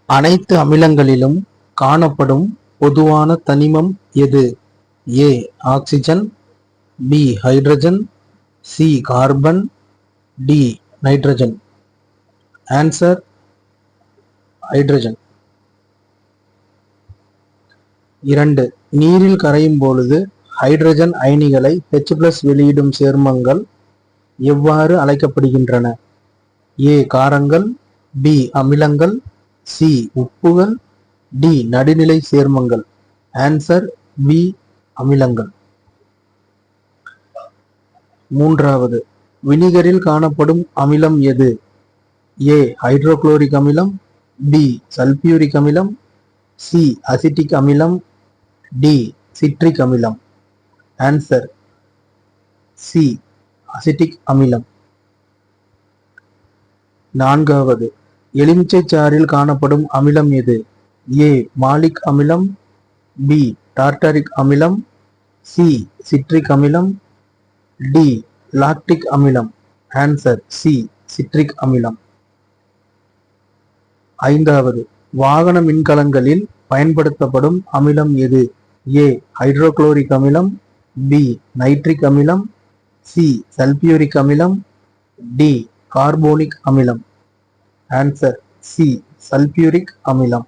அனைத்து அமிலங்களிலும் காணப்படும் பொதுவான தனிமம் எது? A oxygen, B hydrogen, C carbon, D nitrogen. Answer hydrogen. 2. நீரில் கரையும் பொழுது ஹைட்ரஜன் அயனிகளை H+ வெளியிடும் சேர்மங்கள் எவ்வாறு அழைக்கப்படுகின்றன? ஏ காரங்கள், பி அமிலங்கள், சி உப்புகள், டி நடுநிலை சேர்மங்கள். ஆன்சர் பி அமிலங்கள். 3. வினிகரில் காணப்படும் அமிலம் எது? ஏ ஹைட்ரோகுளோரிக் அமிலம், பி சல்பியூரிக் அமிலம், சி அசிட்டிக் அமிலம், டி சிட்ரிக் அமிலம். ஆன்சர் சி அசிட்டிக் அமிலம். 4. எலுமிச்சை சாறில் காணப்படும் அமிலம் எது? ஏ மாலிக் அமிலம், பி டார்டாரிக் அமிலம், சி சிட்ரிக் அமிலம், டி லாக்டிக் அமிலம். ஆன்சர் சி சிட்ரிக் அமிலம். 5. வாகன மின்கலங்களில் பயன்படுத்தப்படும் அமிலம் எது? ஏ ஹைட்ரோகுளோரிக் அமிலம், பி நைட்ரிக் அமிலம், சி சல்பியூரிக் அமிலம், டி கார்போனிக் அமிலம். ஆன்சர் சி சல்பியூரிக் அமிலம்.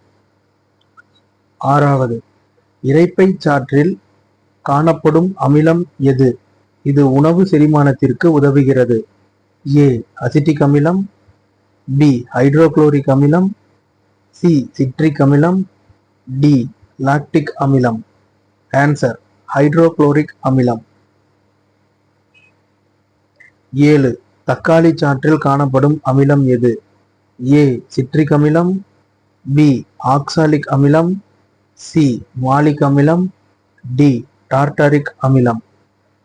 6. இரைப்பை சாற்றில் காணப்படும் அமிலம் எது? இது உணவு செரிமானத்திற்கு உதவுகிறது. ஏ அசிட்டிக் அமிலம், பி ஹைட்ரோகுளோரிக் அமிலம், சி சிட்ரிக் அமிலம், டி லாக்டிக் அமிலம். ஆன்சர் ஹைட்ரோகுளோரிக் அமிலம். 7. தக்காளி சாற்றில் காணப்படும் அமிலம் எது? ஏ சிட்ரிக் அமிலம், பி ஆக்சாலிக் அமிலம், சி மாலிக் அமிலம், டி டார்டாரிக் அமிலம்.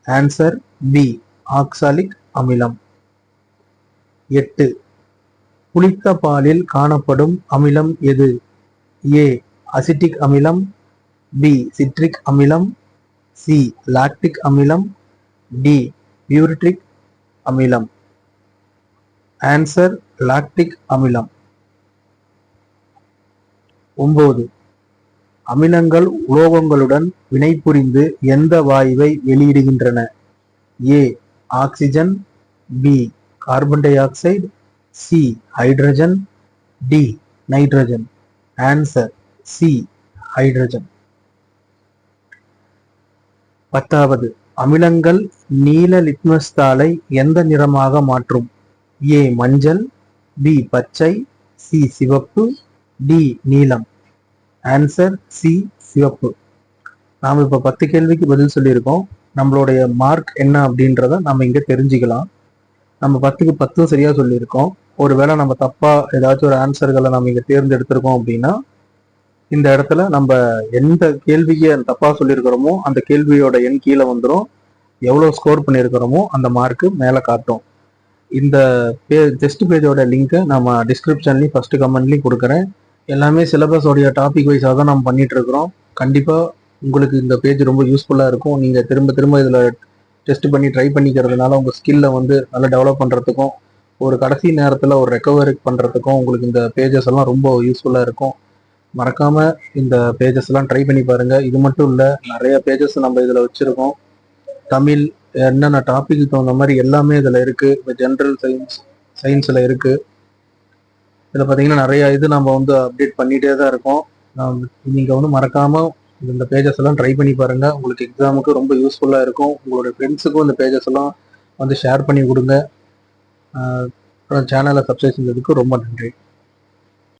ஆன்சர் பி ஆக்சாலிக் அமிலம். 8. புளித்த பாலில் காணப்படும் அமிலம் எது? ஏ அசிட்டிக் அமிலம், பி சிட்ரிக் அமிலம், சி லாக்டிக் அமிலம், டி பியூரிட்ரிக் அமிலம். ஆன்சர் லாக்டிக் அமிலம். 9. அமிலங்கள் உலோகங்களுடன் வினைபுரிந்து எந்த வாயுவை வெளியிடுகின்றன? A oxygen, B carbon dioxide, C hydrogen, D nitrogen. Answer C hydrogen. 10. அமிலங்கள் நீல லிட்மஸ் தாளை எந்த நிறமாக மாற்றும்? ஏ மஞ்சள், பி பச்சை, சி சிவப்பு, டி நீலம். ஆன்சர் சி சிவப்பு. நாம் இப்ப 10 கேள்விக்கு பதில் சொல்லியிருக்கோம். நம்மளுடைய மார்க் என்ன அப்படின்றத நம்ம இங்க தெரிஞ்சுக்கலாம். நம்ம 10க்கு 10 சரியா சொல்லியிருக்கோம். ஒருவேளை நம்ம தப்பா ஏதாச்சும் ஒரு ஆன்சர்களை நம்ம இங்க தேர்ந்தெடுத்திருக்கோம் அப்படின்னா இந்த இடத்துல நம்ம எந்த கேள்விக்கு தப்பா சொல்லியிருக்கிறோமோ அந்த கேள்வியோட எண் கீழே வந்துடும். எவ்வளவு ஸ்கோர் பண்ணியிருக்கிறோமோ அந்த மார்க்கு மேலே காட்டும். இந்த டெஸ்ட் பேஜோட லிங்கை நம்ம டிஸ்கிரிப்ஷன்லையும் ஃபர்ஸ்ட் கமெண்ட்லையும் கொடுக்குறேன். எல்லாமே சிலபஸோடைய டாபிக் வைஸாக தான் நம்ம பண்ணிட்டு இருக்கிறோம். கண்டிப்பாக உங்களுக்கு இந்த பேஜ் ரொம்ப யூஸ்ஃபுல்லாக இருக்கும். நீங்கள் திரும்ப திரும்ப இதில் டெஸ்ட் பண்ணி ட்ரை பண்ணிக்கிறதுனால உங்கள் ஸ்கில்லை வந்து நல்லா டெவலப் பண்ணுறதுக்கும் ஒரு கடைசி நேரத்தில் ஒரு ரெக்கவரி பண்ணுறதுக்கும் உங்களுக்கு இந்த பேஜஸ் எல்லாம் ரொம்ப யூஸ்ஃபுல்லாக இருக்கும். மறக்காமல் இந்த பேஜஸ் எல்லாம் ட்ரை பண்ணி பாருங்கள். இது மட்டும் இல்லை, நிறைய பேஜஸ் நம்ம இதில் வச்சுருக்கோம். தமிழ் என்னென்ன டாபிக்கு தகுந்த மாதிரி எல்லாமே இதில் இருக்குது. இப்போ ஜென்ரல் சயின்ஸில் இருக்குது. இதில் பார்த்தீங்கன்னா நிறைய இது நம்ம வந்து அப்டேட் பண்ணிகிட்டே தான் இருக்கோம். நீங்கள் வந்து மறக்காமல் இந்த பேஜஸ் எல்லாம் ட்ரை பண்ணி பாருங்கள். உங்களுக்கு எக்ஸாமுக்கு ரொம்ப யூஸ்ஃபுல்லாக இருக்கும். உங்களோட ஃப்ரெண்ட்ஸுக்கும் இந்த பேஜஸ் எல்லாம் வந்து ஷேர் பண்ணி கொடுங்க. சேனலை சப்ஸ்கிரைப் செஞ்சதுக்கு ரொம்ப நன்றி.